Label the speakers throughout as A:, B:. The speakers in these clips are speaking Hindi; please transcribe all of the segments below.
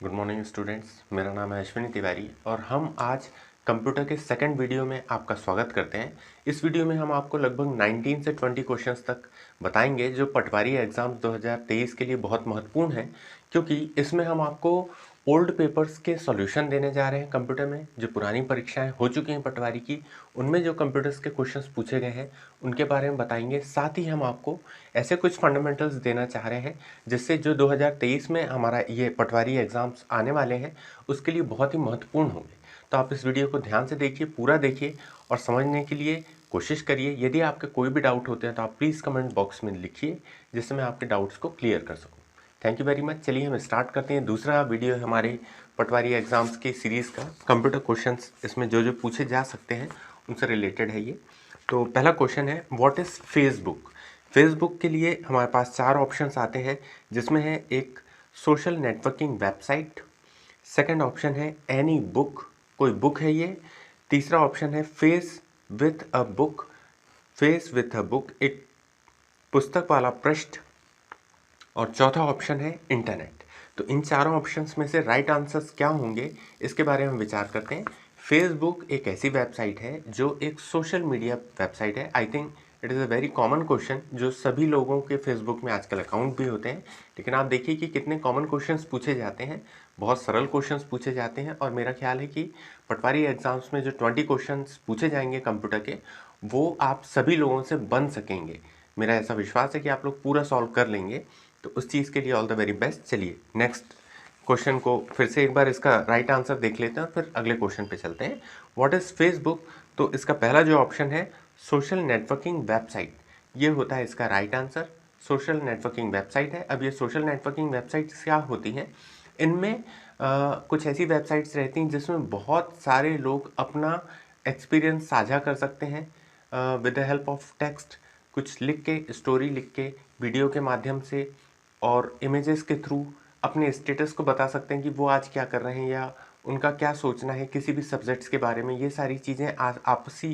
A: गुड मॉर्निंग स्टूडेंट्स, मेरा नाम है अश्विनी तिवारी और हम आज कंप्यूटर के सेकंड वीडियो में आपका स्वागत करते हैं। इस वीडियो में हम आपको लगभग 19 से 20 क्वेश्चंस तक बताएंगे जो पटवारी एग्ज़ाम्स 2023 के लिए बहुत महत्वपूर्ण हैं, क्योंकि इसमें हम आपको ओल्ड पेपर्स के सॉल्यूशन देने जा रहे हैं। कंप्यूटर में जो पुरानी परीक्षाएं हो चुकी हैं पटवारी की, उनमें जो कंप्यूटर्स के क्वेश्चंस पूछे गए हैं उनके बारे में बताएंगे। साथ ही हम आपको ऐसे कुछ फंडामेंटल्स देना चाह रहे हैं जिससे जो 2023 में हमारा ये पटवारी एग्ज़ाम्स आने वाले हैं उसके लिए बहुत ही महत्वपूर्ण होंगे। तो आप इस वीडियो को ध्यान से देखिए, पूरा देखिए और समझने के लिए कोशिश करिए। यदि आपके कोई भी डाउट होते हैं तो आप प्लीज़ कमेंट बॉक्स में लिखिए, जिससे मैं आपके डाउट्स को क्लियर कर सकूँ। Thank you very much. चलिए हम स्टार्ट करते हैं। दूसरा वीडियो है हमारे पटवारी एग्ज़ाम्स की सीरीज़ का, कंप्यूटर क्वेश्चंस इसमें जो जो पूछे जा सकते हैं उनसे रिलेटेड है ये। तो पहला क्वेश्चन है, व्हाट इज़ फेसबुक। फेसबुक के लिए हमारे पास 4 ऑप्शंस आते हैं, जिसमें है एक social networking website, second option है एनी बुक, कोई बुक है ये, तीसरा ऑप्शन है face with a book, face with a book एक पुस्तक वाला पृष्ठ, और चौथा ऑप्शन है इंटरनेट। तो इन चारों ऑप्शंस में से राइट आंसर्स क्या होंगे इसके बारे में विचार करते हैं। फेसबुक एक ऐसी वेबसाइट है जो एक सोशल मीडिया वेबसाइट है। I think it is a very common question, जो सभी लोगों के फेसबुक में आजकल अकाउंट भी होते हैं। लेकिन आप देखिए कि कितने कॉमन क्वेश्चंस पूछे जाते हैं, बहुत सरल क्वेश्चंस पूछे जाते हैं। और मेरा ख्याल है कि पटवारी एग्जाम्स में जो 20 क्वेश्चंस पूछे जाएंगे कंप्यूटर के, वो आप सभी लोगों से बन सकेंगे। मेरा ऐसा विश्वास है कि आप लोग पूरा सॉल्व कर लेंगे। तो उस चीज़ के लिए ऑल द वेरी बेस्ट। चलिए नेक्स्ट क्वेश्चन को फिर से एक बार इसका राइट आंसर देख लेते हैं और फिर अगले क्वेश्चन पे चलते हैं। What is Facebook. तो इसका पहला जो ऑप्शन है सोशल नेटवर्किंग वेबसाइट, ये होता है इसका right answer. Social networking website है। अब ये सोशल नेटवर्किंग वेबसाइट्स क्या होती हैं, इनमें कुछ ऐसी वेबसाइट्स रहती हैं जिसमें बहुत सारे लोग अपना एक्सपीरियंस साझा कर सकते हैं with the help of text, कुछ लिख के, स्टोरी लिख के, वीडियो के माध्यम से और इमेजेस के थ्रू अपने स्टेटस को बता सकते हैं कि वो आज क्या कर रहे हैं या उनका क्या सोचना है किसी भी सब्जेक्ट्स के बारे में। ये सारी चीज़ें आपसी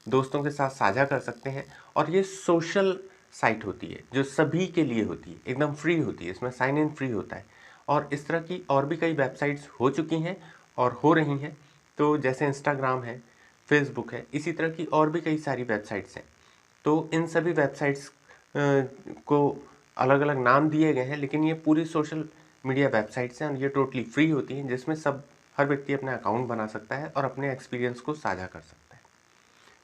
A: दोस्तों के साथ साझा कर सकते हैं। और ये सोशल साइट होती है जो सभी के लिए होती है, एकदम फ्री होती है, इसमें साइन इन फ्री होता है। और इस तरह की और भी कई वेबसाइट्स हो चुकी हैं और हो रही हैं। तो जैसे इंस्टाग्राम है, फेसबुक है, इसी तरह की और भी कई सारी वेबसाइट्स हैं। तो इन सभी वेबसाइट्स को अलग अलग नाम दिए गए हैं, लेकिन ये पूरी सोशल मीडिया वेबसाइट्स हैं और ये टोटली फ्री होती हैं, जिसमें हर व्यक्ति अपना अकाउंट बना सकता है और अपने एक्सपीरियंस को साझा कर सकता है।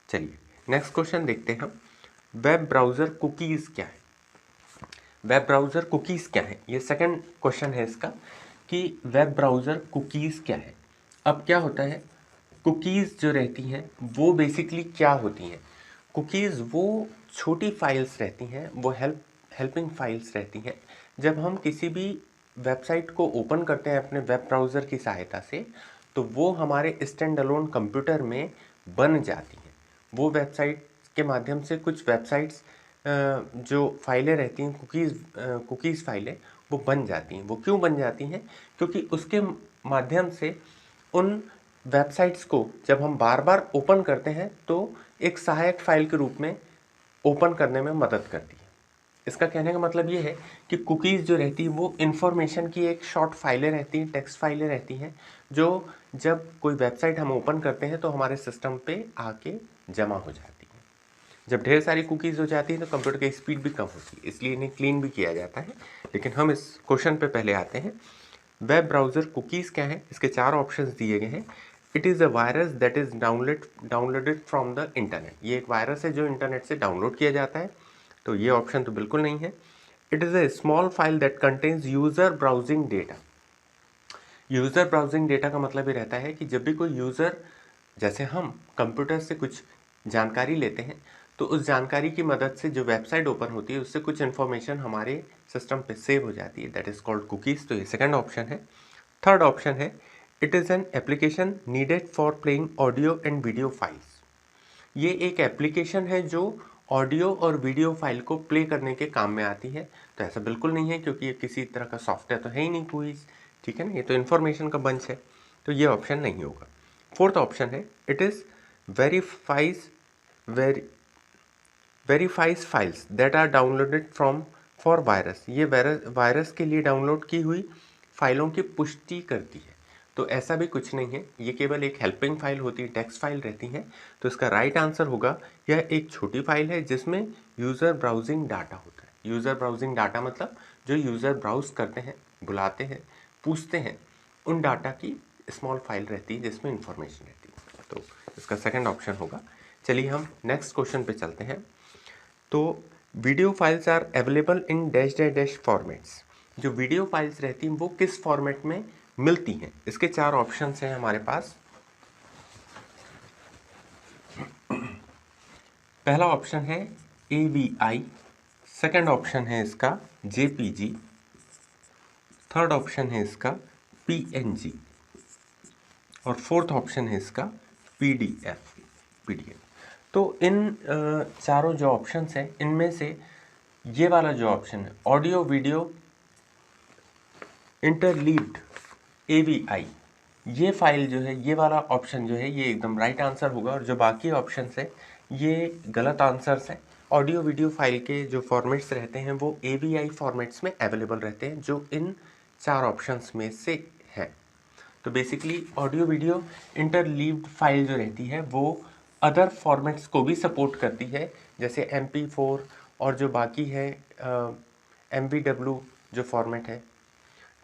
A: चलिए नेक्स्ट क्वेश्चन देखते हैं हम। वेब ब्राउज़र कुकीज़ क्या है। वेब ब्राउज़र कुकीज़ क्या है, ये सेकंड क्वेश्चन है इसका, कि वेब ब्राउज़र कुकीज़ क्या है। अब क्या होता है, कुकीज़ जो रहती हैं वो बेसिकली क्या होती हैं। कुकीज़ वो छोटी फाइल्स रहती हैं, वो हेल्पिंग फाइल्स रहती हैं। जब हम किसी भी वेबसाइट को ओपन करते हैं अपने वेब ब्राउज़र की सहायता से, तो वो हमारे स्टैंड अलोन कंप्यूटर में बन जाती हैं। वो वेबसाइट के माध्यम से कुछ वेबसाइट्स जो फाइलें रहती हैं, कुकीज़ फाइलें, वो बन जाती हैं। वो क्यों बन जाती हैं, क्योंकि उसके माध्यम से उन वेबसाइट्स को जब हम बार बार ओपन करते हैं तो एक सहायक फाइल के रूप में ओपन करने में मदद करती है। इसका कहने का मतलब ये है कि कुकीज़ जो रहती है वो इन्फॉर्मेशन की एक शॉर्ट फाइलें रहती हैं, टेक्स्ट फाइलें रहती हैं, जो जब कोई वेबसाइट हम ओपन करते हैं तो हमारे सिस्टम पे आके जमा हो जाती है। जब ढेर सारी कुकीज़ हो जाती है तो कंप्यूटर की स्पीड भी कम होती है, इसलिए इन्हें क्लीन भी किया जाता है। लेकिन हम इस क्वेश्चन पे पहले आते हैं। वेब ब्राउज़र कुकीज़ क्या है, इसके 4 ऑप्शंस दिए गए हैं। It is a virus that is downloaded from the internet. ये एक वायरस है जो इंटरनेट से डाउनलोड किया जाता है, तो ये ऑप्शन तो बिल्कुल नहीं है। It is a small file that contains user browsing data. User browsing data का मतलब ये रहता है कि जब भी कोई यूज़र, जैसे हम कंप्यूटर से कुछ जानकारी लेते हैं, तो उस जानकारी की मदद से जो वेबसाइट ओपन होती है उससे कुछ इन्फॉर्मेशन हमारे सिस्टम पे सेव हो जाती है, दैट इज़ कॉल्ड कुकीज़। तो ये सेकंड ऑप्शन है। थर्ड ऑप्शन है, it is an application needed for playing audio and video files. ये एक एप्लीकेशन है जो ऑडियो और वीडियो फाइल को प्ले करने के काम में आती है। तो ऐसा बिल्कुल नहीं है, क्योंकि ये किसी तरह का सॉफ्टवेयर तो है ही नहीं कोई, ठीक है ना, ये तो इन्फॉर्मेशन का बंच है। तो ये ऑप्शन नहीं होगा। फोर्थ ऑप्शन है, it is verifies very verifies files that are downloaded from for virus. ये वायरस के लिए डाउनलोड की हुई फाइलों की पुष्टि करती है। तो ऐसा भी कुछ नहीं है, ये केवल एक हेल्पिंग फाइल होती है, टेक्स्ट फाइल रहती है। तो इसका राइट आंसर होगा यह एक छोटी फाइल है जिसमें यूज़र ब्राउजिंग डाटा होता है। यूज़र ब्राउजिंग डाटा मतलब जो यूज़र ब्राउज करते हैं, बुलाते हैं, पूछते हैं, उन डाटा की स्मॉल फाइल रहती है जिसमें इंफॉर्मेशन रहती है। तो इसका सेकंड ऑप्शन होगा। चलिए हम नेक्स्ट क्वेश्चन पे चलते हैं। तो video files are available in dash dash dash formats. जो वीडियो फाइल्स रहती हैं वो किस फॉर्मेट में मिलती हैं? इसके 4 ऑप्शंस हैं हमारे पास। पहला ऑप्शन है AVI, सेकंड ऑप्शन है इसका JPG, थर्ड ऑप्शन है इसका PNG और फोर्थ ऑप्शन है इसका PDF। तो इन चारों जो ऑप्शंस हैं इनमें से ये वाला जो ऑप्शन है ऑडियो वीडियो इंटरलीव्ड AVI, ये फाइल जो है, ये वाला ऑप्शन जो है, ये एकदम राइट आंसर होगा। और जो बाकी ऑप्शंस है ये गलत आंसर्स हैं। ऑडियो वीडियो फाइल के जो फॉर्मेट्स रहते हैं वो AVI फॉर्मेट्स में अवेलेबल रहते हैं, जो इन 4 ऑप्शंस में से है। तो basically audio video interleaved file जो रहती है वो अदर फॉर्मेट्स को भी सपोर्ट करती है, जैसे MP4 और जो बाकी है MVW जो फॉर्मेट है,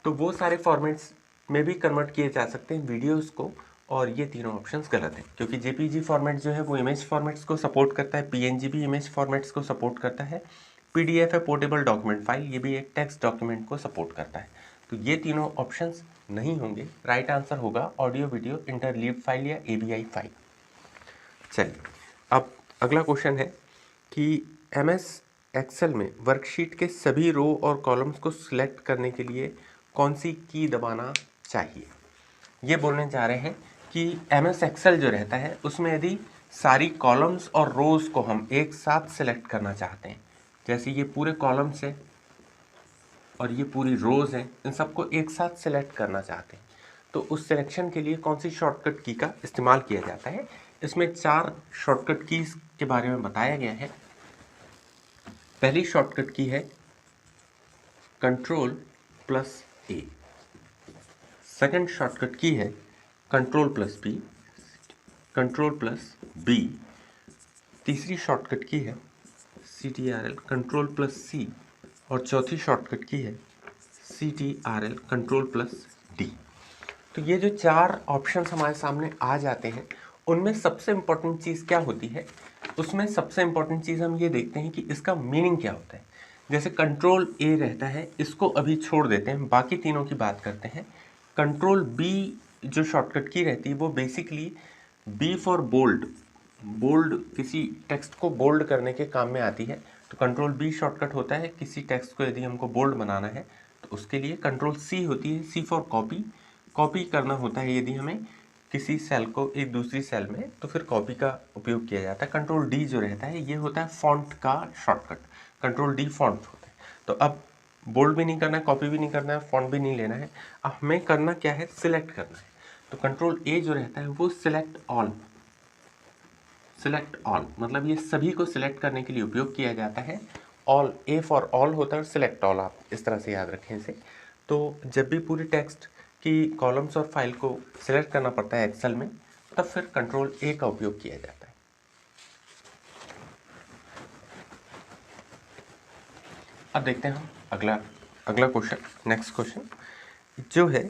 A: तो वो सारे फॉर्मेट्स में भी कन्वर्ट किए जा सकते हैं वीडियोस को। और ये तीनों ऑप्शंस गलत हैं, क्योंकि JPG फॉर्मेट जो है वो इमेज फॉर्मेट्स को सपोर्ट करता है, PNG भी इमेज फॉर्मेट्स को सपोर्ट करता है, PDF है पोर्टेबल डॉक्यूमेंट फाइल, ये भी एक टेक्स्ट डॉक्यूमेंट को सपोर्ट करता है। तो ये तीनों ऑप्शंस नहीं होंगे, राइट आंसर होगा ऑडियो वीडियो इंटरलीव्ड फाइल या AVI फाइल। चलिए अब अगला क्वेश्चन है कि MS एक्सेल में वर्कशीट के सभी रो और कॉलम्स को सिलेक्ट करने के लिए कौन सी की दबाना चाहिए? ये बोलने जा रहे हैं कि MS एक्सेल जो रहता है उसमें यदि सारी कॉलम्स और रोज़ को हम एक साथ सिलेक्ट करना चाहते हैं, जैसे ये पूरे कॉलम्स हैं और ये पूरी रोज़ हैं, इन सबको एक साथ सिलेक्ट करना चाहते हैं, तो उस सिलेक्शन के लिए कौन सी शॉर्टकट की का इस्तेमाल किया जाता है? इसमें 4 शॉर्टकट कीज़ के बारे में बताया गया है। पहली शॉर्टकट की है Ctrl+A, सेकंड शॉर्टकट की है Ctrl+B, Ctrl+B, तीसरी शॉर्टकट की है CTRL Ctrl+C और चौथी शॉर्टकट की है CTRL Ctrl+D। तो ये जो 4 ऑप्शंस हमारे सामने आ जाते हैं उनमें सबसे इम्पोर्टेंट चीज़ क्या होती है? उसमें सबसे इम्पोर्टेंट चीज़ हम ये देखते हैं कि इसका मीनिंग क्या होता है। जैसे Ctrl+A रहता है, इसको अभी छोड़ देते हैं, बाकी तीनों की बात करते हैं। Ctrl+B जो शॉर्टकट की रहती है वो basically B for bold, bold किसी टेक्स्ट को बोल्ड करने के काम में आती है। तो Ctrl+B शॉर्टकट होता है किसी टेक्स्ट को यदि हमको बोल्ड बनाना है तो उसके लिए। Ctrl+C होती है C फॉर कॉपी, कॉपी करना होता है यदि हमें किसी सेल को एक दूसरी सेल में, तो फिर कॉपी का उपयोग किया जाता है। Ctrl+D जो रहता है ये होता है फॉन्ट का शॉर्टकट, Ctrl+D फॉन्ट होता है। तो अब बोल्ड भी नहीं करना है, कॉपी भी नहीं करना है, फॉन्ट भी नहीं लेना है, अब हमें करना क्या है? सिलेक्ट करना है। तो Ctrl+A जो रहता है वो सिलेक्ट ऑल, सिलेक्ट ऑल मतलब ये सभी को सिलेक्ट करने के लिए उपयोग किया जाता है। ऑल, A फॉर ऑल होता है और सिलेक्ट ऑल, आप इस तरह से याद रखें इसे। तो जब भी पूरी टेक्स्ट की कॉलम्स और फाइल को सिलेक्ट करना पड़ता है एक्सेल में, तब फिर Ctrl+A का उपयोग किया जाता है। अब देखते हैं हम अगला क्वेश्चन, नेक्स्ट क्वेश्चन जो है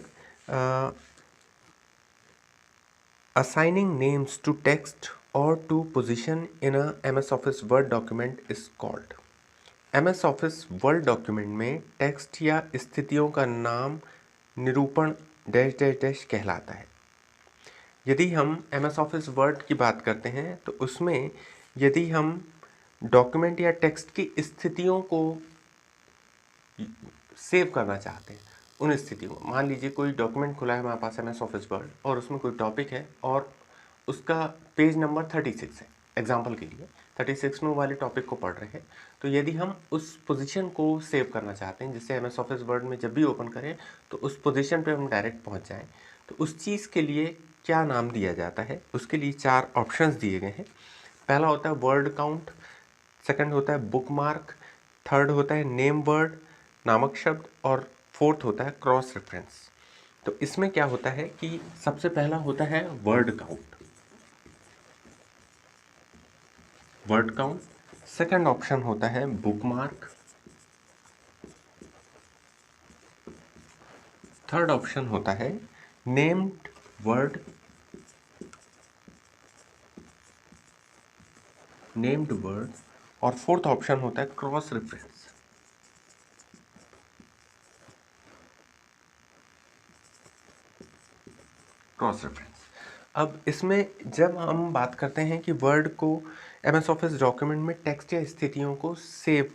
A: असाइनिंग नेम्स टू टेक्स्ट और to position in a MS office word document is called. MS office word document में टेक्स्ट या स्थितियों का नाम निरूपण डैश डैश डैश कहलाता है। यदि हम MS ऑफिस वर्ड की बात करते हैं तो उसमें यदि हम डॉक्यूमेंट या टेक्स्ट की स्थितियों को सेव करना चाहते हैं, उन स्थितियों, मान लीजिए कोई डॉक्यूमेंट खुला है हमारे पास MS ऑफिस वर्ड और उसमें कोई टॉपिक है और उसका पेज नंबर 36 है, एग्जाम्पल के लिए 36 में वाले टॉपिक को पढ़ रहे हैं, तो यदि हम उस पोजीशन को सेव करना चाहते हैं, जिससे MS ऑफिस वर्ड में जब भी ओपन करें तो उस पोजीशन पे हम डायरेक्ट पहुंच जाएं, तो उस चीज़ के लिए क्या नाम दिया जाता है? उसके लिए 4 ऑप्शंस दिए गए हैं। पहला होता है वर्ड काउंट, सेकंड होता है बुक मार्क, थर्ड होता है नेम वर्ड, नामक शब्द, और फोर्थ होता है क्रॉस रेफरेंस। तो इसमें क्या होता है कि सबसे पहला होता है वर्ड काउंट, सेकंड ऑप्शन होता है बुकमार्क, थर्ड ऑप्शन होता है नेम्ड वर्ड, और फोर्थ ऑप्शन होता है क्रॉस रेफरेंस। अब इसमें जब हम बात करते हैं कि वर्ड को एमएस ऑफिस डॉक्यूमेंट में टेक्स्ट या स्थितियों को सेव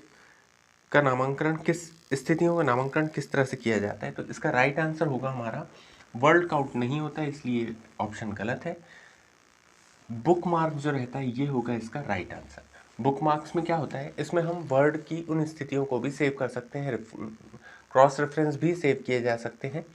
A: का नामांकन किस तरह से किया जाता है, तो इसका राइट आंसर होगा हमारा वर्ड काउंट नहीं होता है, इसलिए ऑप्शन गलत है। बुक मार्क जो रहता है ये होगा इसका राइट आंसर। बुक मार्क्स में क्या होता है, इसमें हम वर्ड की उन स्थितियों को भी सेव कर सकते हैं, क्रॉस रेफरेंस भी सेव किए जा सकते हैं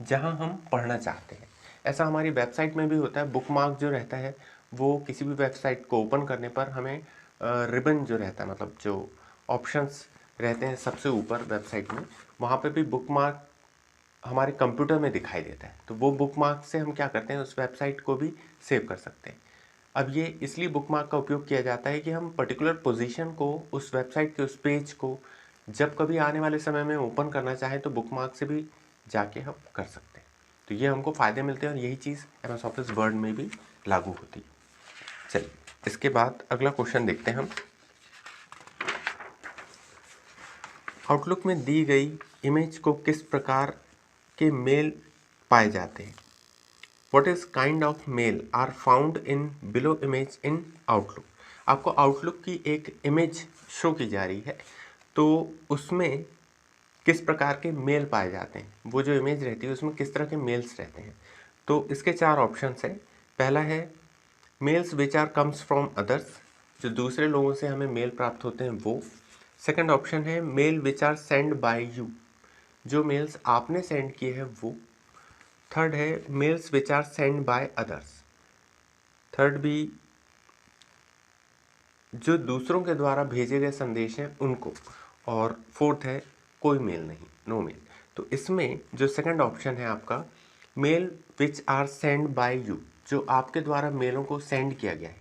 A: जहां हम पढ़ना चाहते हैं। ऐसा हमारी वेबसाइट में भी होता है। बुक मार्क जो रहता है वो किसी भी वेबसाइट को ओपन करने पर हमें रिबन जो रहता है, मतलब जो ऑप्शंस रहते हैं सबसे ऊपर वेबसाइट में, वहाँ पे भी बुक मार्क हमारे कंप्यूटर में दिखाई देता है। तो वो बुक मार्क से हम क्या करते हैं, उस वेबसाइट को भी सेव कर सकते हैं। अब ये इसलिए बुक मार्क का उपयोग किया जाता है कि हम पर्टिकुलर पोजीशन को, उस वेबसाइट के उस पेज को जब कभी आने वाले समय में ओपन करना चाहें तो बुक मार्क से भी जाके हम कर सकते हैं। तो ये हमको फ़ायदे मिलते हैं और यही चीज़ एमएस ऑफिस वर्ड में भी लागू होती है। चलिए इसके बाद अगला क्वेश्चन देखते हैं हम। आउटलुक में दी गई इमेज को किस प्रकार के मेल पाए जाते हैं? What is kind of mail are found in below image in Outlook? आपको आउटलुक की एक इमेज शो की जा रही है, तो उसमें किस प्रकार के मेल पाए जाते हैं, वो जो इमेज रहती है उसमें किस तरह के मेल्स रहते हैं। तो इसके चार ऑप्शंस हैं। पहला है mails which are comes from others, जो दूसरे लोगों से हमें मेल प्राप्त होते हैं वो। सेकंड ऑप्शन है mail which are send by you, जो मेल्स आपने सेंड किए हैं वो। थर्ड है mails which are send by others, third भी जो दूसरों के द्वारा भेजे गए संदेश हैं उनको, और फोर्थ है कोई मेल नहीं, नो मेल। तो इसमें जो सेकंड ऑप्शन है आपका mail which are send by you, जो आपके द्वारा मेलों को सेंड किया गया है,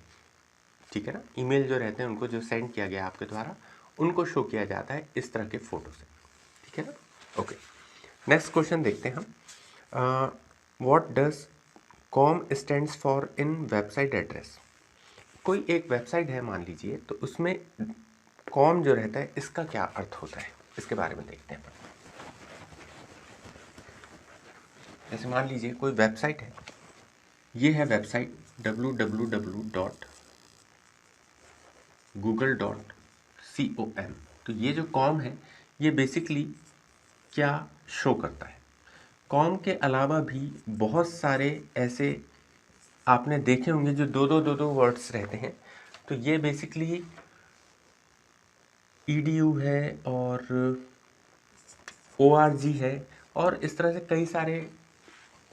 A: ठीक है ना, ईमेल जो रहते हैं उनको जो सेंड किया गया है आपके द्वारा, उनको शो किया जाता है इस तरह के फोटो से, ठीक है ना। ओके, नेक्स्ट क्वेश्चन देखते हैं हम। What does com stands for in website address? कोई एक वेबसाइट है मान लीजिए, तो उसमें कॉम जो रहता है इसका क्या अर्थ होता है, इसके बारे में देखते हैं। जैसे मान लीजिए कोई वेबसाइट है, ये है वेबसाइट www.google.com। तो ये जो कॉम है ये बेसिकली क्या शो करता है? कॉम के अलावा भी बहुत सारे ऐसे आपने देखे होंगे जो दो वर्ड्स रहते हैं। तो ये बेसिकली edu है और org है, और इस तरह से कई सारे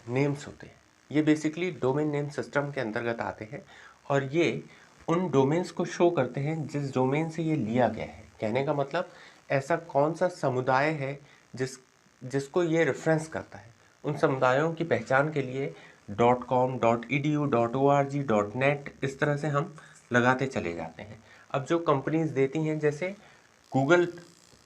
A: नेम्स होते हैं। ये बेसिकली डोमेन नेम सिस्टम के अंतर्गत आते हैं, और ये उन डोमेन्स को शो करते हैं जिस डोमेन से ये लिया गया है। कहने का मतलब ऐसा कौन सा समुदाय है जिसको ये रेफरेंस करता है, उन समुदायों की पहचान के लिए .com, .edu, .org, .net इस तरह से हम लगाते चले जाते हैं। अब जो कंपनीज देती हैं, जैसे गूगल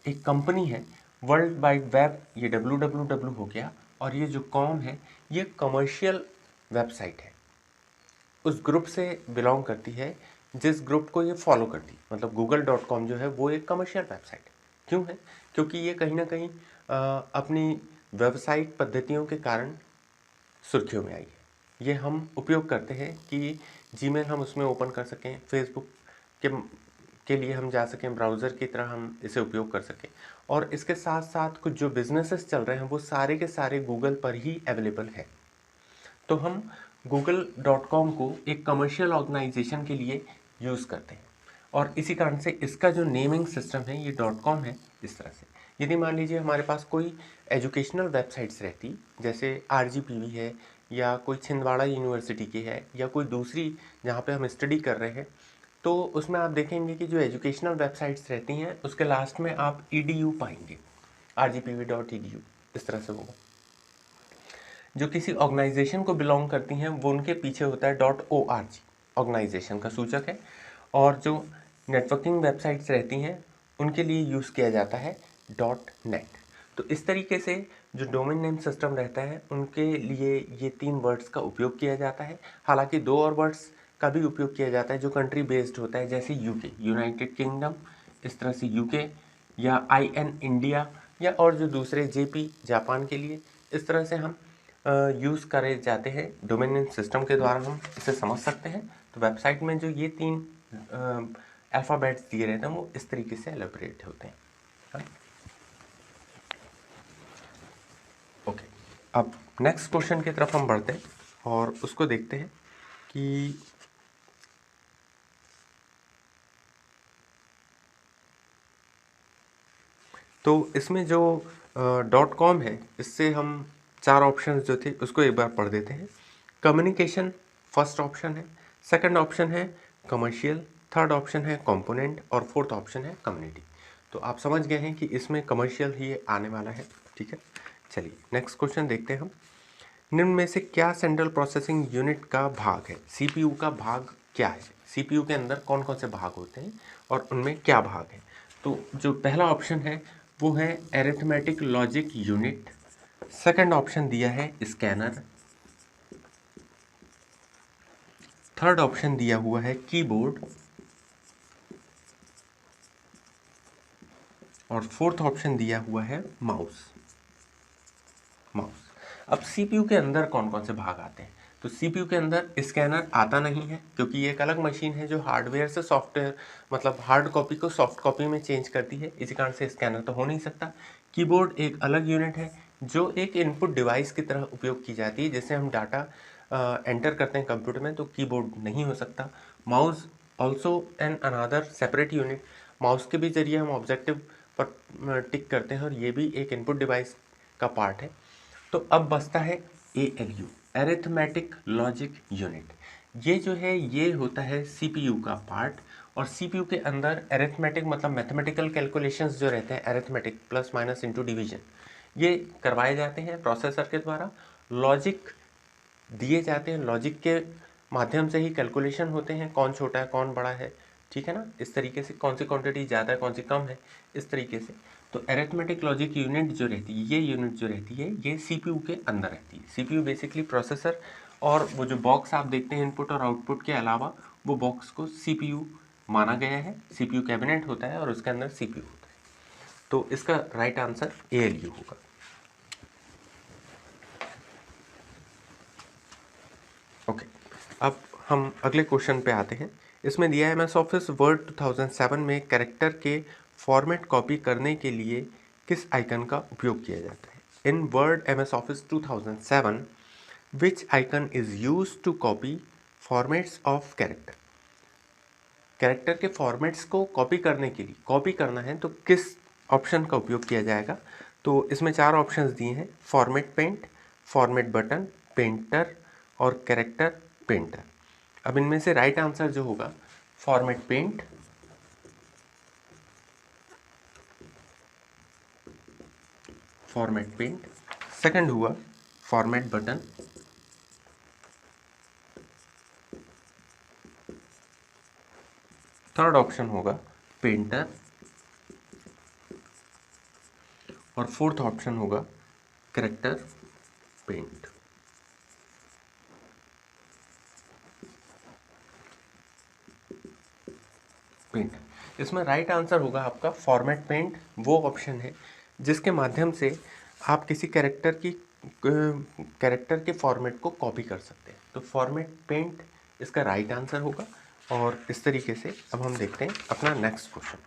A: एक कंपनी है, वर्ल्ड वाइड वेब ये www हो गया, और ये जो कॉम है ये कमर्शियल वेबसाइट है, उस ग्रुप से बिलोंग करती है जिस ग्रुप को ये फॉलो करती है। मतलब google.com जो है वो एक कमर्शियल वेबसाइट क्यों है, क्योंकि ये कहीं ना कहीं अपनी व्यावसायिक पद्धतियों के कारण सुर्खियों में आई है। ये हम उपयोग करते हैं कि जीमेल हम उसमें ओपन कर सकें, फेसबुक के लिए हम जा सकें, ब्राउज़र की तरह हम इसे उपयोग कर सकें, और इसके साथ साथ कुछ जो बिजनेसेस चल रहे हैं वो सारे के सारे गूगल पर ही अवेलेबल है। तो हम google.com को एक कमर्शियल ऑर्गेनाइजेशन के लिए यूज़ करते हैं, और इसी कारण से इसका जो नेमिंग सिस्टम है ये .com है। इस तरह से यदि मान लीजिए हमारे पास कोई एजुकेशनल वेबसाइट्स रहती, जैसे RGPV है, या कोई छिंदवाड़ा यूनिवर्सिटी की है, या कोई दूसरी जहाँ पे हम स्टडी कर रहे हैं, तो उसमें आप देखेंगे कि जो एजुकेशनल वेबसाइट्स रहती हैं उसके लास्ट में आप edu पाएंगे, rgpv.edu। इस तरह से होगा। जो किसी ऑर्गेनाइजेशन को बिलोंग करती हैं वो उनके पीछे होता है .org, ऑर्गेनाइजेशन का सूचक है। और जो नेटवर्किंग वेबसाइट्स रहती हैं उनके लिए यूज़ किया जाता है .net। तो इस तरीके से जो डोमेन नेम सिस्टम रहता है उनके लिए ये 3 वर्ड्स का उपयोग किया जाता है। हालांकि 2 और वर्ड्स का भी उपयोग किया जाता है जो कंट्री बेस्ड होता है, जैसे यूके, यूनाइटेड किंगडम, इस तरह से यूके, या IN इंडिया, या और जो दूसरे JP जापान के लिए, इस तरह से हम यूज़ करे जाते हैं। डोमेन नेम सिस्टम के द्वारा हम इसे समझ सकते हैं। तो वेबसाइट में जो ये 3 अल्फ़ाबेट्स दिए रहते हैं वो इस तरीके से एलेबरेट होते हैं। हाँ? ओके, अब नेक्स्ट क्वेश्चन की तरफ हम बढ़ते हैं और उसको देखते हैं कि तो इसमें जो .com है, इससे हम 4 ऑप्शंस जो थे उसको एक बार पढ़ देते हैं। कम्युनिकेशन फर्स्ट ऑप्शन है, सेकंड ऑप्शन है कमर्शियल, थर्ड ऑप्शन है कंपोनेंट और फोर्थ ऑप्शन है कम्युनिटी। तो आप समझ गए हैं कि इसमें कमर्शियल ही आने वाला है। ठीक है, चलिए नेक्स्ट क्वेश्चन देखते हैं हम। निम्न में से क्या सेंट्रल प्रोसेसिंग यूनिट का भाग है? CPU का भाग क्या है? CPU के अंदर कौन कौन से भाग होते हैं और उनमें क्या भाग है? तो जो पहला ऑप्शन है वो है arithmetic logic unit, second option दिया है स्कैनर, थर्ड ऑप्शन दिया हुआ है कीबोर्ड और फोर्थ ऑप्शन दिया हुआ है माउस। अब CPU के अंदर कौन कौन से भाग आते हैं? तो CPU के अंदर स्कैनर आता नहीं है क्योंकि ये एक अलग मशीन है जो हार्डवेयर से सॉफ्टवेयर, मतलब हार्ड कॉपी को सॉफ्ट कॉपी में चेंज करती है, इसी कारण से स्कैनर तो हो नहीं सकता। कीबोर्ड एक अलग यूनिट है जो एक इनपुट डिवाइस की तरह उपयोग की जाती है, जिससे हम डाटा एंटर करते हैं कंप्यूटर में, तो कीबोर्ड नहीं हो सकता। Mouse also an another separate unit, mouse के भी जरिए हम ऑब्जेक्टिव पर टिक करते हैं और ये भी एक इनपुट डिवाइस का पार्ट है। तो अब बचता है ALU, एरिथमेटिक लॉजिक यूनिट। ये जो है ये होता है CPU का पार्ट, और CPU के अंदर एरिथमेटिक मतलब मैथमेटिकल कैलकुलेशंस जो रहते हैं, arithmetic plus minus into division, ये करवाए जाते हैं प्रोसेसर के द्वारा। लॉजिक दिए जाते हैं, लॉजिक के माध्यम से ही कैलकुलेशन होते हैं, कौन छोटा है कौन बड़ा है, ठीक है ना, इस तरीके से कौन सी क्वांटिटी ज़्यादा है कौन सी कम है, इस तरीके से। तो अरिथमेटिक लॉजिक यूनिट जो रहती है, ये यूनिट जो रहती है ये CPU के अंदर रहती है। CPU बेसिकली प्रोसेसर, और वो जो बॉक्स आप देखते हैं इनपुट और आउटपुट के अलावा, वो बॉक्स को CPU माना गया है। CPU कैबिनेट होता है और उसके अंदर CPU होता है। तो इसका राइट आंसर ALU होगा। ओके, अब हम अगले क्वेश्चन पे आते हैं। इसमें दिया है MS ऑफिस वर्ड 2007 में कैरेक्टर के फॉर्मेट कॉपी करने के लिए किस आइकन का उपयोग किया जाता है? In Word MS Office 2007 which icon is use to copy formats of character? Character के फॉर्मेट्स को कॉपी करने के लिए, कॉपी करना है तो किस ऑप्शन का उपयोग किया जाएगा? तो इसमें 4 ऑप्शंस दिए हैं, format paint, format button, painter और कैरेक्टर पेंटर। अब इनमें से राइट आंसर जो होगा format paint, format paint, second हुआ फॉर्मेट बटन, थर्ड ऑप्शन होगा पेंटर और फोर्थ ऑप्शन होगा कैरेक्टर पेंट। पेंट, इसमें राइट आंसर होगा आपका फॉर्मेट पेंट। वो ऑप्शन है जिसके माध्यम से आप किसी कैरेक्टर के फॉर्मेट को कॉपी कर सकते हैं। तो फॉर्मेट पेंट इसका राइट आंसर होगा। और इस तरीके से अब हम देखते हैं अपना नेक्स्ट क्वेश्चन।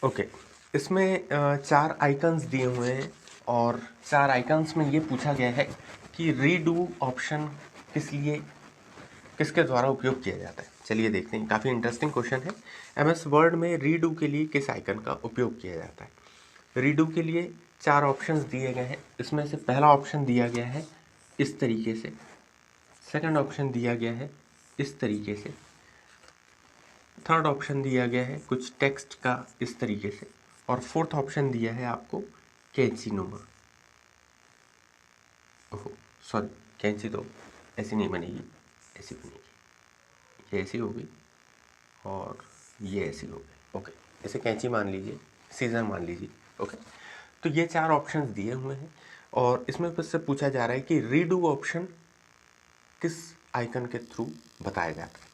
A: ओके, इसमें 4 आइकन्स दिए हुए हैं और 4 आइकन्स में ये पूछा गया है कि रीडू ऑप्शन किसके द्वारा उपयोग किया जाता है। चलिए देखते हैं, काफ़ी इंटरेस्टिंग क्वेश्चन है। MS वर्ड में रीडू के लिए किस आइकन का उपयोग किया जाता है? रीडू के लिए 4 ऑप्शंस दिए गए हैं। इसमें से पहला ऑप्शन दिया गया है इस तरीके से, सेकंड ऑप्शन दिया गया है इस तरीके से, थर्ड ऑप्शन दिया गया है कुछ टेक्स्ट का इस तरीके से, और फोर्थ ऑप्शन दिया है आपको कैंची नुमा। ओहो सॉरी, कैंची तो ऐसी नहीं बनेगी, ऐसी बनेगी, ये ऐसी होगी और ये ऐसी होगी। ओके, इसे कैंची मान लीजिए, सीजर मान लीजिए। ओके, तो ये चार ऑप्शंस दिए हुए हैं और इसमें बस से पूछा जा रहा है कि रीडू ऑप्शन किस आइकन के थ्रू बताया जाता है।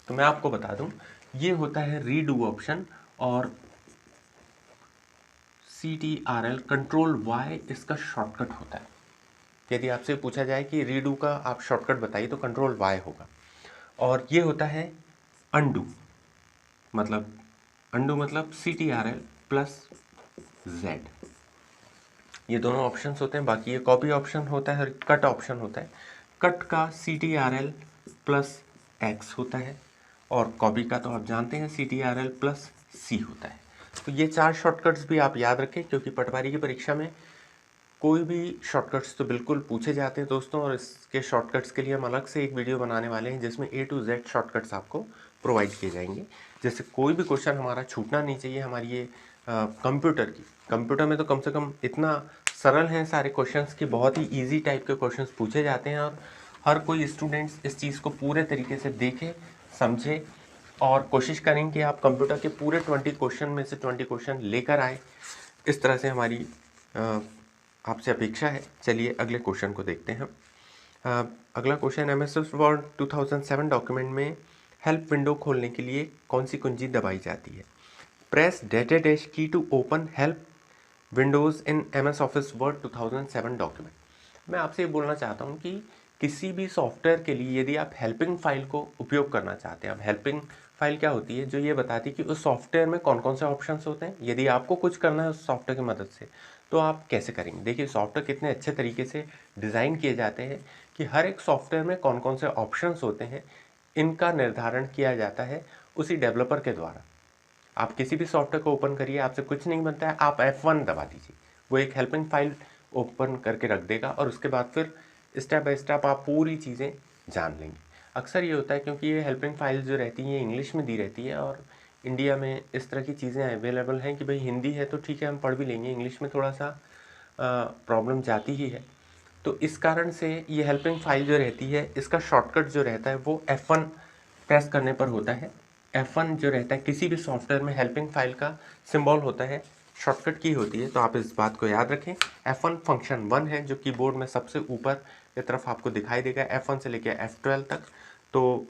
A: तो मैं आपको बता दूं, ये होता है रीडू ऑप्शन और CTRL कंट्रोल Y इसका शॉर्टकट होता है। यदि आपसे पूछा जाए कि रीडू का आप शॉर्टकट बताइए तो कंट्रोल Y होगा। और ये होता है अंडू, मतलब CTRL प्लस Z। ये दोनों ऑप्शंस होते हैं। बाकी ये कॉपी ऑप्शन होता है और कट ऑप्शन होता है। कट का CTRL प्लस X होता है और कॉपी का तो आप जानते हैं CTRL प्लस C होता है। तो ये चार शॉर्टकट्स भी आप याद रखें, क्योंकि पटवारी की परीक्षा में कोई भी शॉर्टकट्स तो बिल्कुल पूछे जाते हैं दोस्तों, और इसके शॉर्टकट्स के लिए हम अलग से एक वीडियो बनाने वाले हैं जिसमें A to Z शॉर्टकट्स आपको प्रोवाइड किए जाएंगे। जैसे कोई भी क्वेश्चन हमारा छूटना नहीं चाहिए। हमारी ये कंप्यूटर में तो कम से कम इतना सरल हैं सारे क्वेश्चंस कि बहुत ही इजी टाइप के क्वेश्चंस पूछे जाते हैं और हर कोई स्टूडेंट्स इस चीज़ को पूरे तरीके से देखे, समझे और कोशिश करें कि आप कंप्यूटर के पूरे 20 क्वेश्चन में से 20 क्वेश्चन लेकर आए। इस तरह से हमारी आपसे अपेक्षा है। चलिए अगले क्वेश्चन को देखते हैं। अगला क्वेश्चन, MS वर्ड 2007 डॉक्यूमेंट में हेल्प विंडो खोलने के लिए कौन सी कुंजी दबाई जाती है? Press dash key to open help windows in MS office word 2007 document. मैं आपसे ये बोलना चाहता हूँ कि किसी भी सॉफ्टवेयर के लिए यदि आप हेल्पिंग फाइल को उपयोग करना चाहते हैं, अब हेल्पिंग फाइल क्या होती है, जो ये बताती है कि उस सॉफ्टवेयर में कौन कौन से ऑप्शंस होते हैं। यदि आपको कुछ करना है उस सॉफ्टवेयर की मदद से तो आप कैसे करेंगे। देखिए सॉफ्टवेयर कितने अच्छे तरीके से डिज़ाइन किए जाते हैं कि हर एक सॉफ्टवेयर में कौन कौन से ऑप्शंस होते हैं, इनका निर्धारण किया जाता है उसी डेवलपर के द्वारा। आप किसी भी सॉफ्टवेयर को ओपन करिए, आपसे कुछ नहीं बनता है, आप F1 दबा दीजिए, वो एक हेल्पिंग फाइल ओपन करके रख देगा और उसके बाद फिर स्टेप बाय स्टेप आप पूरी चीज़ें जान लेंगे। अक्सर ये होता है क्योंकि ये हेल्पिंग फाइल जो रहती हैं इंग्लिश में दी रहती है और इंडिया में इस तरह की चीज़ें अवेलेबल हैं कि भाई हिंदी है तो ठीक है हम पढ़ भी लेंगे, इंग्लिश में थोड़ा सा प्रॉब्लम जाती ही है। तो इस कारण से ये हेल्पिंग फाइल जो रहती है इसका शॉर्टकट जो रहता है वो F1 प्रेस करने पर होता है। F1 जो रहता है किसी भी सॉफ्टवेयर में हेल्पिंग फाइल का सिंबल होता है, शॉर्टकट की होती है, तो आप इस बात को याद रखें। F1 फंक्शन 1 है जो कीबोर्ड में सबसे ऊपर की तरफ आपको दिखाई देगा, F1 से लेकर F12 तक। तो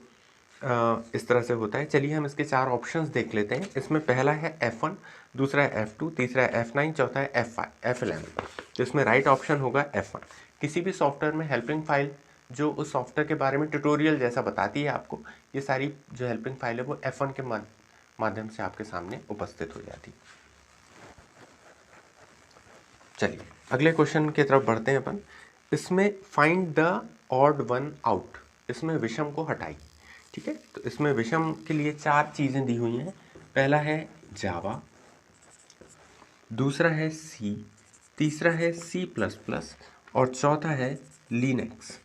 A: इस तरह से होता है। चलिए हम इसके चार ऑप्शंस देख लेते हैं। इसमें पहला है F1, दूसरा है F2, तीसरा है F9, चौथा है F11। तो इसमें राइट ऑप्शन होगा F1। किसी भी सॉफ्टवेयर में हेल्पिंग फाइल जो उस सॉफ्टवेयर के बारे में ट्यूटोरियल जैसा बताती है आपको, ये सारी जो हेल्पिंग फाइल है वो F1 के माध्यम से आपके सामने उपस्थित हो जाती है। चलिए अगले क्वेश्चन की तरफ बढ़ते हैं अपन। इसमें find the odd one out, इसमें विषम को हटाई। ठीक है, तो इसमें विषम के लिए चार चीज़ें दी हुई हैं। पहला है जावा, दूसरा है सी, तीसरा है C++ और चौथा है लिनक्स।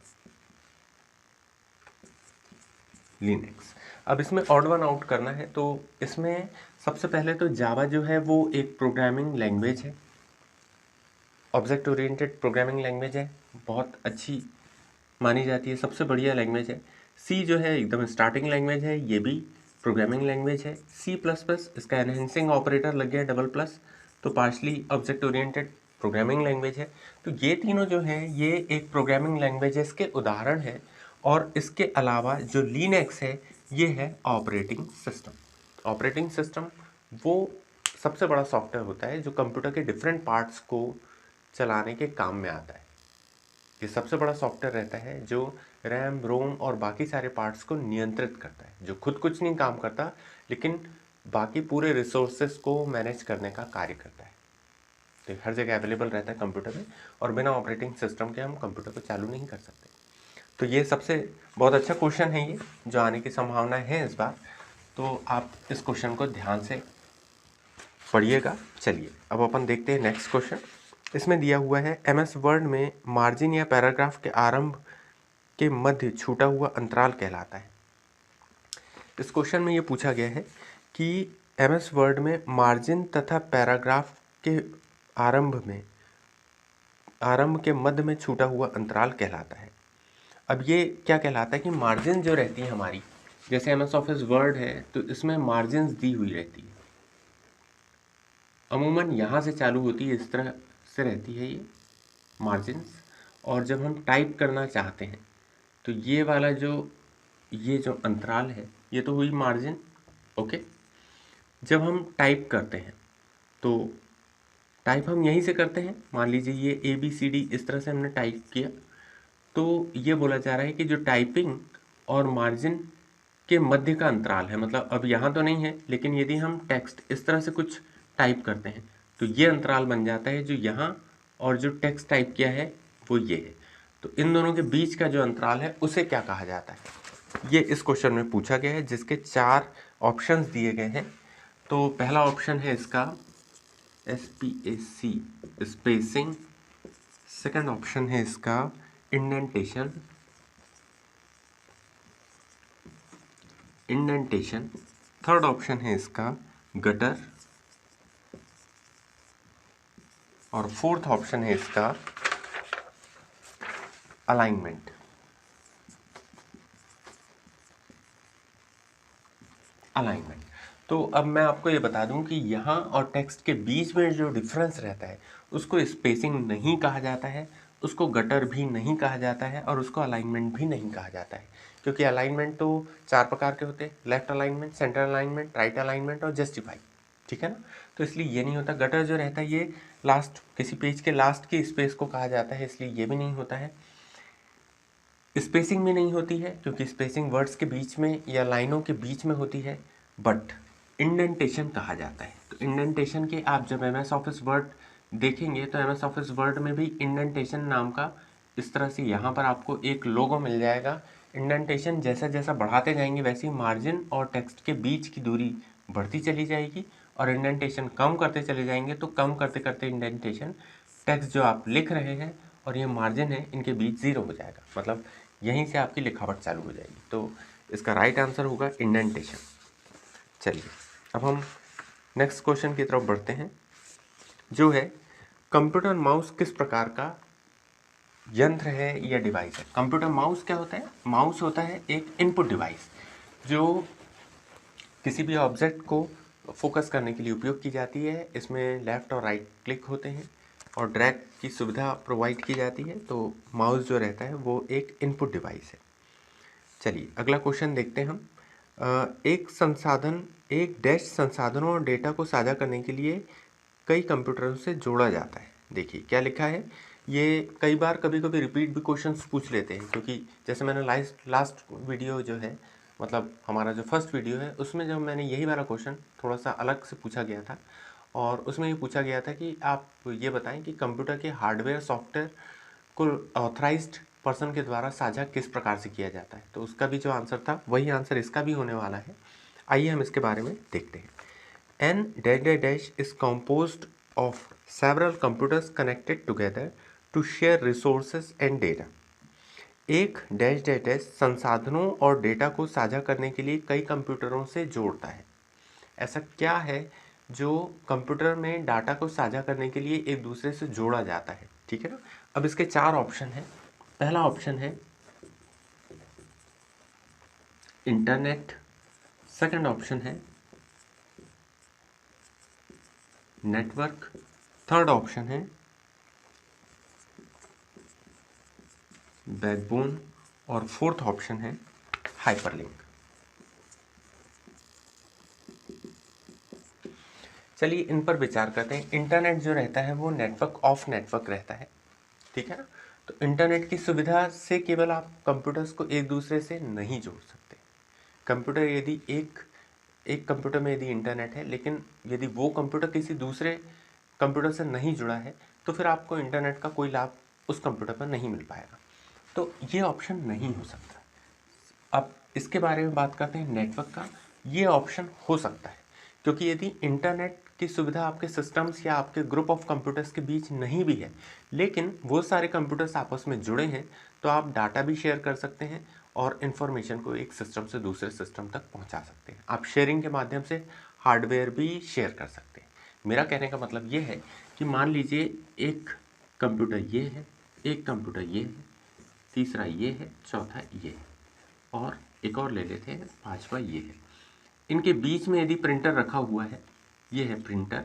A: अब इसमें ऑड वन आउट करना है तो इसमें सबसे पहले तो जावा जो है वो एक प्रोग्रामिंग लैंग्वेज है, ऑब्जेक्ट ओरिएंटेड प्रोग्रामिंग लैंग्वेज है, बहुत अच्छी मानी जाती है, सबसे बढ़िया लैंग्वेज है। सी जो है एकदम स्टार्टिंग लैंग्वेज है, ये भी प्रोग्रामिंग लैंग्वेज है। C++ इसका एनहेंसिंग ऑपरेटर लग गया डबल प्लस, तो partially object oriented programming language है। तो ये तीनों जो हैं ये एक प्रोग्रामिंग लैंग्वेजेस के उदाहरण है। और इसके अलावा जो लिनक्स है ये है ऑपरेटिंग सिस्टम। ऑपरेटिंग सिस्टम वो सबसे बड़ा सॉफ्टवेयर होता है जो कंप्यूटर के डिफरेंट पार्ट्स को चलाने के काम में आता है। ये सबसे बड़ा सॉफ्टवेयर रहता है जो रैम, रोम और बाकी सारे पार्ट्स को नियंत्रित करता है, जो खुद कुछ नहीं काम करता लेकिन बाकी पूरे रिसोर्सेज को मैनेज करने का कार्य करता है। तो हर जगह अवेलेबल रहता है कंप्यूटर में और बिना ऑपरेटिंग सिस्टम के हम कंप्यूटर को चालू नहीं कर सकते। तो ये सबसे बहुत अच्छा क्वेश्चन है ये, जो आने की संभावना है इस बार। तो आप इस क्वेश्चन को ध्यान से पढ़िएगा। चलिए अब अपन देखते हैं नेक्स्ट क्वेश्चन। इसमें दिया हुआ है MS वर्ड में मार्जिन या पैराग्राफ के आरंभ के मध्य छूटा हुआ अंतराल कहलाता है। इस क्वेश्चन में ये पूछा गया है कि एमएस वर्ड में मार्जिन तथा पैराग्राफ के आरंभ के मध्य में छूटा हुआ अंतराल कहलाता है। अब ये क्या कहलाता है कि मार्जिन जो रहती है हमारी, जैसे एमएस ऑफिस वर्ड है तो इसमें मार्जिन दी हुई रहती है, अमूमन यहाँ से चालू होती है, इस तरह से रहती है ये मार्जिन्स। और जब हम टाइप करना चाहते हैं तो ये वाला ये जो अंतराल है ये तो हुई मार्जिन, ओके। जब हम टाइप करते हैं तो टाइप हम यहीं से करते हैं, मान लीजिए ये ABCD इस तरह से हमने टाइप किया, तो ये बोला जा रहा है कि जो टाइपिंग और मार्जिन के मध्य का अंतराल है, मतलब अब यहाँ तो नहीं है, लेकिन यदि हम टेक्स्ट इस तरह से कुछ टाइप करते हैं तो ये अंतराल बन जाता है जो यहाँ, और जो टेक्स्ट टाइप किया है वो ये है। तो इन दोनों के बीच का जो अंतराल है उसे क्या कहा जाता है, ये इस क्वेश्चन में पूछा गया है, जिसके 4 ऑप्शंस दिए गए हैं। तो पहला ऑप्शन है इसका SPAC, स्पेसिंग। सेकंड ऑप्शन है इसका इंडेंटेशन। थर्ड ऑप्शन है इसका गटर, और फोर्थ ऑप्शन है इसका अलाइनमेंट। तो अब मैं आपको ये बता दूं कि यहाँ और टेक्स्ट के बीच में जो डिफरेंस रहता है उसको स्पेसिंग नहीं कहा जाता है, उसको गटर भी नहीं कहा जाता है, और उसको अलाइनमेंट भी नहीं कहा जाता है। क्योंकि अलाइनमेंट तो 4 प्रकार के होते हैं, left alignment, centre alignment, right alignment और जस्टिफाई, ठीक है ना। तो इसलिए ये नहीं होता। गटर जो रहता है ये लास्ट, किसी पेज के लास्ट की स्पेस को कहा जाता है, इसलिए ये भी नहीं होता है। स्पेसिंग भी नहीं होती है क्योंकि स्पेसिंग वर्ड्स के बीच में या लाइनों के बीच में होती है, बट इंडेंटेशन कहा जाता है। तो इंडेंटेशन के आप जब एमएस ऑफिस वर्ड देखेंगे तो एमएस ऑफिस वर्ड में भी इंडेंटेशन नाम का इस तरह से यहाँ पर आपको एक लोगो मिल जाएगा। इंडेंटेशन जैसा जैसा बढ़ाते जाएंगे वैसे ही मार्जिन और टेक्स्ट के बीच की दूरी बढ़ती चली जाएगी, और इंडेंटेशन कम करते चले जाएंगे तो कम करते करते इंडेंटेशन टेक्स्ट जो आप लिख रहे हैं और ये मार्जिन है इनके बीच 0 हो जाएगा, मतलब यहीं से आपकी लिखावट चालू हो जाएगी। तो इसका राइट आंसर होगा इंडेंटेशन। चलिए अब हम नेक्स्ट क्वेश्चन की तरफ बढ़ते हैं, जो है कंप्यूटर माउस किस प्रकार का यंत्र है या डिवाइस है। कंप्यूटर माउस क्या होता है? माउस होता है एक इनपुट डिवाइस जो किसी भी ऑब्जेक्ट को फोकस करने के लिए उपयोग की जाती है। इसमें लेफ़्ट और राइट क्लिक होते हैं और ड्रैग की सुविधा प्रोवाइड की जाती है। तो माउस जो रहता है वो एक इनपुट डिवाइस है। चलिए अगला क्वेश्चन देखते हैं हम। एक डैश संसाधनों और डेटा को साझा करने के लिए कई कंप्यूटरों से जोड़ा जाता है। देखिए क्या लिखा है, ये कई बार कभी कभी रिपीट भी क्वेश्चंस पूछ लेते हैं, क्योंकि जैसे मैंने लास्ट वीडियो जो है, मतलब हमारा जो फर्स्ट वीडियो है, उसमें जब मैंने यही वाला क्वेश्चन थोड़ा सा अलग से पूछा गया था, और उसमें ये पूछा गया था कि आप ये बताएं कि कंप्यूटर के हार्डवेयर सॉफ्टवेयर को ऑथराइज्ड पर्सन के द्वारा साझा किस प्रकार से किया जाता है। तो उसका भी जो आंसर था वही आंसर इसका भी होने वाला है। आइए हम इसके बारे में देखते हैं। An dash dash dash is composed of several computers connected together to share resources and data. एक डैश डैश डैश संसाधनों और डेटा को साझा करने के लिए कई कंप्यूटरों से जोड़ता है। ऐसा क्या है जो कंप्यूटर में डाटा को साझा करने के लिए एक दूसरे से जोड़ा जाता है, ठीक है ना। अब इसके 4 ऑप्शन हैं। पहला ऑप्शन है इंटरनेट, सेकंड ऑप्शन है नेटवर्क, थर्ड ऑप्शन है बैकबोन, और फोर्थ ऑप्शन है हाइपरलिंक। चलिए इन पर विचार करते हैं। इंटरनेट जो रहता है वो नेटवर्क ऑफ नेटवर्क रहता है, ठीक है ना। तो इंटरनेट की सुविधा से केवल आप कंप्यूटर्स को एक दूसरे से नहीं जोड़ सकते। कंप्यूटर यदि एक कंप्यूटर में यदि इंटरनेट है, लेकिन यदि वो कंप्यूटर किसी दूसरे कंप्यूटर से नहीं जुड़ा है, तो फिर आपको इंटरनेट का कोई लाभ उस कंप्यूटर पर नहीं मिल पाएगा। तो ये ऑप्शन नहीं हो सकता। अब इसके बारे में बात करते हैं नेटवर्क का। ये ऑप्शन हो सकता है, क्योंकि यदि इंटरनेट की सुविधा आपके सिस्टम्स या आपके ग्रुप ऑफ कंप्यूटर्स के बीच नहीं भी है, लेकिन वो सारे कंप्यूटर्स आपस में जुड़े हैं, तो आप डाटा भी शेयर कर सकते हैं और इन्फॉर्मेशन को एक सिस्टम से दूसरे सिस्टम तक पहुंचा सकते हैं। आप शेयरिंग के माध्यम से हार्डवेयर भी शेयर कर सकते हैं। मेरा कहने का मतलब ये है कि मान लीजिए एक कंप्यूटर ये है, एक कंप्यूटर ये है, तीसरा ये है, चौथा ये है, और एक और ले लेते हैं, पांचवा ये है। इनके बीच में यदि प्रिंटर रखा हुआ है, ये है प्रिंटर,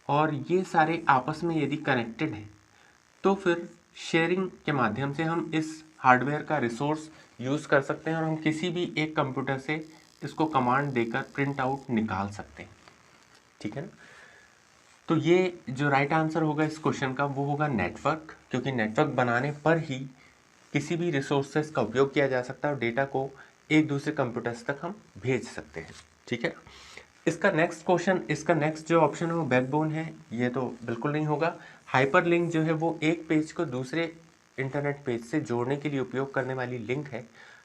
A: और ये सारे आपस में यदि कनेक्टेड है, तो फिर शेयरिंग के माध्यम से हम इस हार्डवेयर का रिसोर्स यूज़ कर सकते हैं और हम किसी भी एक कंप्यूटर से इसको कमांड देकर प्रिंट आउट निकाल सकते हैं। ठीक है ना? तो ये जो राइट आंसर होगा इस क्वेश्चन का वो होगा नेटवर्क, क्योंकि नेटवर्क बनाने पर ही किसी भी रिसोर्सेज का उपयोग किया जा सकता है और डेटा को एक दूसरे कंप्यूटर्स तक हम भेज सकते हैं। ठीक है, इसका नेक्स्ट क्वेश्चन, इसका नेक्स्ट जो ऑप्शन है वो बैकबोन है, ये तो बिल्कुल नहीं होगा। हाइपरलिंक जो है वो एक पेज को दूसरे इंटरनेट पेज से जोड़ने के लिए उपयोग करने वाली लिंक है,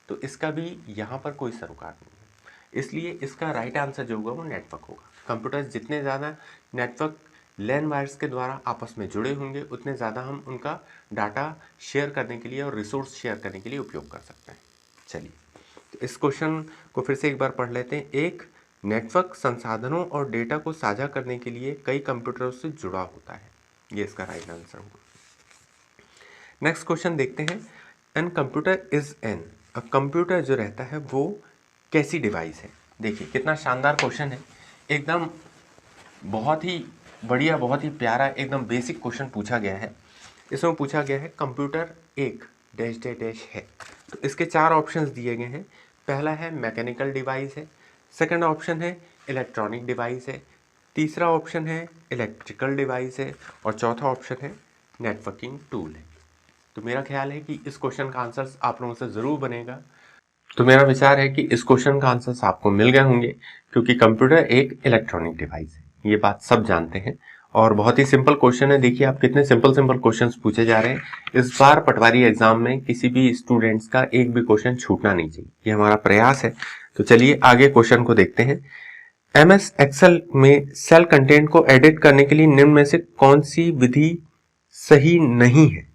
A: तो इसका भी यहाँ पर कोई सरोकार नहीं है, इसलिए इसका राइट आंसर जो होगा वो नेटवर्क होगा। कंप्यूटर्स जितने ज़्यादा नेटवर्क लैन वायर्स के द्वारा आपस में जुड़े होंगे उतने ज़्यादा हम उनका डाटा शेयर करने के लिए और रिसोर्स शेयर करने के लिए उपयोग कर सकते हैं। चलिए, तो इस क्वेश्चन को फिर से एक बार पढ़ लेते हैं। एक नेटवर्क संसाधनों और डेटा को साझा करने के लिए कई कंप्यूटरों से जुड़ा होता है, ये इसका राइट आंसर होगा। नेक्स्ट क्वेश्चन देखते हैं। An computer is an, computer जो रहता है वो कैसी डिवाइस है। देखिए कितना शानदार क्वेश्चन है, एकदम बहुत ही बढ़िया, बहुत ही प्यारा, एकदम बेसिक क्वेश्चन पूछा गया है। इसमें पूछा गया है कंप्यूटर एक डैश डैश डैश है, तो इसके 4 ऑप्शंस दिए गए हैं। पहला है मैकेनिकल डिवाइस है, सेकंड ऑप्शन है इलेक्ट्रॉनिक डिवाइस है, तीसरा ऑप्शन है इलेक्ट्रिकल डिवाइस है, और चौथा ऑप्शन है नेटवर्किंग टूल है। तो मेरा ख्याल है कि इस क्वेश्चन का आंसर आप लोगों से ज़रूर बनेगा। तो मेरा विचार है कि इस क्वेश्चन का आंसर आपको मिल गए होंगे, क्योंकि कंप्यूटर एक इलेक्ट्रॉनिक डिवाइस है, ये बात सब जानते हैं और बहुत ही सिंपल क्वेश्चन है। देखिए आप कितने सिंपल सिंपल क्वेश्चंस पूछे जा रहे हैं। इस बार पटवारी एग्जाम में किसी भी स्टूडेंट्स का एक भी क्वेश्चन छूटना नहीं चाहिए, ये हमारा प्रयास है। तो चलिए आगे क्वेश्चन को देखते हैं। MS एक्सेल में सेल कंटेंट को एडिट करने के लिए निम्न में से कौन सी विधि सही नहीं है।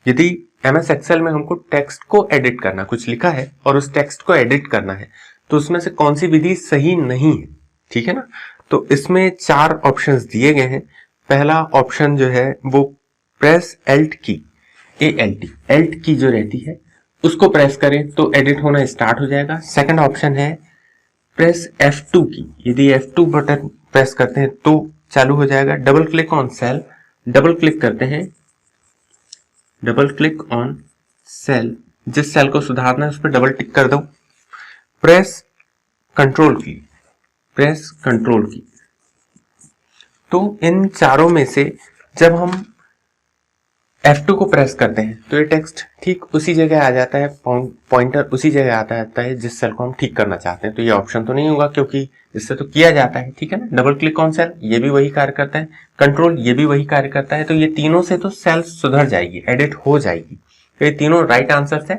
A: यदि MS एक्सेल में हमको टेक्स्ट को एडिट करना, कुछ लिखा है और उस टेक्स्ट को एडिट करना है, तो उसमें से कौन सी विधि सही नहीं है। ठीक है ना, तो इसमें 4 ऑप्शंस दिए गए हैं। पहला ऑप्शन जो है वो प्रेस एल्ट की, एल्ट की जो रहती है उसको प्रेस करें तो एडिट होना स्टार्ट हो जाएगा। सेकंड ऑप्शन है प्रेस F2 की, यदि F2 बटन प्रेस करते हैं तो चालू हो जाएगा। Double click on sale, double click करते हैं, डबल क्लिक ऑन सेल, जिस सेल को सुधारना है उस पर डबल टिक कर दो। प्रेस कंट्रोल की, प्रेस कंट्रोल की। तो इन चारों में से जब हम F2 को प्रेस करते हैं तो ये टेक्स्ट ठीक उसी जगह आ जाता है, पॉइंटर उसी जगह आता है जिस सेल को हम ठीक करना चाहते हैं। तो ये ऑप्शन तो नहीं होगा क्योंकि इससे तो किया जाता है। ठीक है ना, डबल क्लिक ऑन सेल ये भी वही कार्य करता है, कंट्रोल ये भी वही कार्य करता है। तो ये तीनों से तो सेल सुधर जाएगी, एडिट हो जाएगी। तो ये तीनों राइट आंसर है।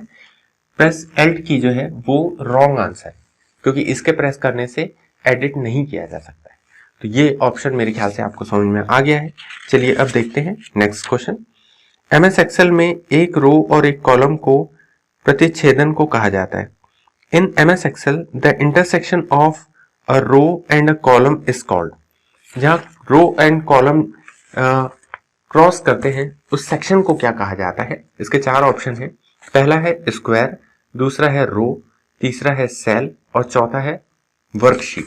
A: प्रेस एल्ट की जो है वो रॉन्ग आंसर है, क्योंकि इसके प्रेस करने से एडिट नहीं किया जा सकता है। तो ये ऑप्शन मेरे ख्याल से आपको समझ में आ गया है। चलिए अब देखते हैं नेक्स्ट क्वेश्चन। MS एक्सेल में एक रो और एक कॉलम को प्रतिच्छेदन को कहा जाता है। In MS Excel the intersection of a row and a column is called. जहाँ रो एंड कॉलम क्रॉस करते हैं उस सेक्शन को क्या कहा जाता है। इसके 4 ऑप्शन है। पहला है स्क्वायर, दूसरा है रो, तीसरा है सेल और चौथा है वर्कशीट।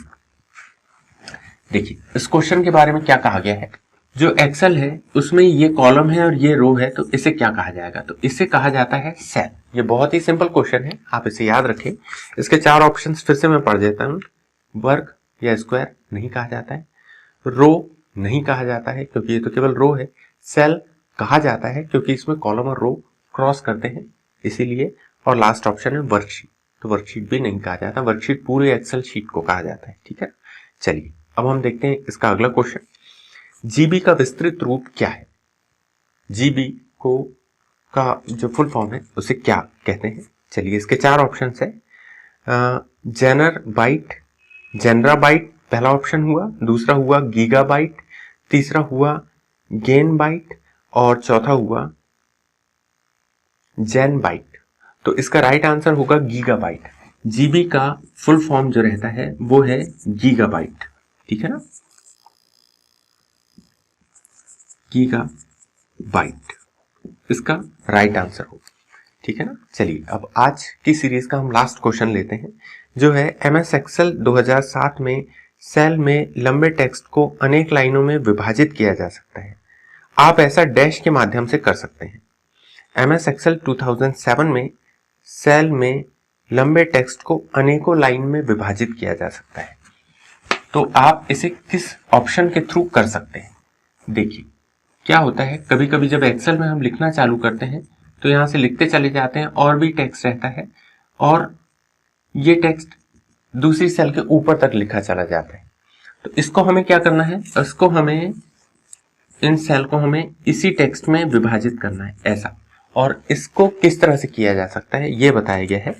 A: देखिए इस क्वेश्चन के बारे में क्या कहा गया है। जो एक्सेल है उसमें ये कॉलम है और ये रो है, तो इसे क्या कहा जाएगा, तो इसे कहा जाता है सेल। ये बहुत ही सिंपल क्वेश्चन है, आप इसे याद रखें। इसके 4 ऑप्शंस फिर से मैं पढ़ देता हूँ। वर्क या स्क्वायर नहीं कहा जाता है, रो नहीं कहा जाता है क्योंकि ये तो केवल रो है, सेल कहा जाता है क्योंकि इसमें कॉलम और रो क्रॉस करते हैं इसीलिए, और लास्ट ऑप्शन है वर्कशीट। तो वर्कशीट भी नहीं कहा जाता, वर्कशीट पूरे एक्सेल शीट को कहा जाता है। ठीक है, चलिए अब हम देखते हैं इसका अगला क्वेश्चन। जीबी का विस्तृत रूप क्या है। जीबी को का जो फुल फॉर्म है उसे क्या कहते हैं। चलिए इसके 4 ऑप्शन है। जेनर बाइट, जेनरा बाइट पहला ऑप्शन हुआ, दूसरा हुआ गीगाबाइट, तीसरा हुआ गेन बाइट और चौथा हुआ जेन बाइट। तो इसका राइट आंसर होगा गीगाबाइट। जीबी का फुल फॉर्म जो रहता है वो है गीगाबाइट, ठीक है ना, गीगाबाइट इसका राइट आंसर होगा, ठीक है ना। चलिए अब आज की सीरीज का हम लास्ट क्वेश्चन लेते हैं, जो है एमएस एक्सेल 2007 में सेल में लंबे टेक्स्ट को अनेक लाइनों में विभाजित किया जा सकता है, आप ऐसा डैश के माध्यम से कर सकते हैं। एमएस एक्सेल 2007 में सेल में लंबे टेक्स्ट को अनेकों लाइन में विभाजित किया जा सकता है, तो आप इसे किस ऑप्शन के थ्रू कर सकते हैं। देखिए क्या होता है, कभी कभी जब एक्सेल में हम लिखना चालू करते हैं तो यहां से लिखते चले जाते हैं और भी टेक्स्ट रहता है और ये टेक्स्ट दूसरी सेल के ऊपर तक लिखा चला जाता है। तो इसको हमें क्या करना है, इसको हमें इन सेल को हमें इसी टेक्स्ट में विभाजित करना है ऐसा। और इसको किस तरह से किया जा सकता है ये बताया गया है।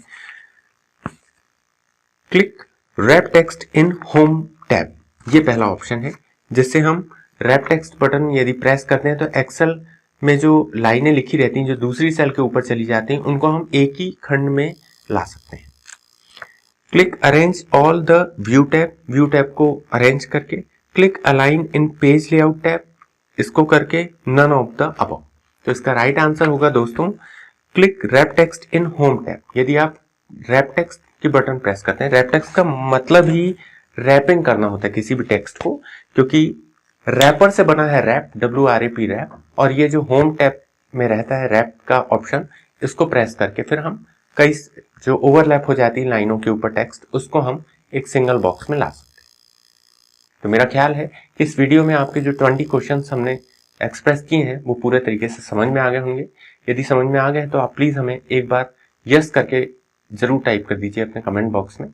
A: Click wrap text in home tab, ये पहला ऑप्शन है, जिससे हम रैप टेक्स्ट बटन यदि प्रेस करते हैं तो एक्सेल में जो लाइनें लिखी रहती हैं जो दूसरी सेल के ऊपर चली जाती हैं उनको हम एक ही खंड में ला सकते हैं। Click arrange all the view tab, view tab को अरेंज करके। क्लिक अलाइन इन पेज लेआउट टैब, इसको करके नन ऑफ द अबव। तो इसका राइट आंसर होगा दोस्तों click wrap text in home tab. यदि आप रैप टेक्स्ट की बटन प्रेस करते हैं, रैप टेक्स्ट का मतलब ही रैपिंग करना होता है किसी भी टेक्स्ट को, क्योंकि रैपर से बना है रैप, WRAP रैप, और ये जो होम टैब में रहता है रैप का ऑप्शन, इसको प्रेस करके फिर हम कई जो ओवरलैप हो जाती है लाइनों के ऊपर टेक्स्ट, उसको हम एक सिंगल बॉक्स में ला सकते हैं। तो मेरा ख्याल है कि इस वीडियो में आपके जो 20 क्वेश्चंस हमने एक्सप्रेस किए हैं वो पूरे तरीके से समझ में आ गए होंगे। यदि समझ में आ गए तो आप प्लीज हमें एक बार यस करके जरूर टाइप कर दीजिए अपने कमेंट बॉक्स में।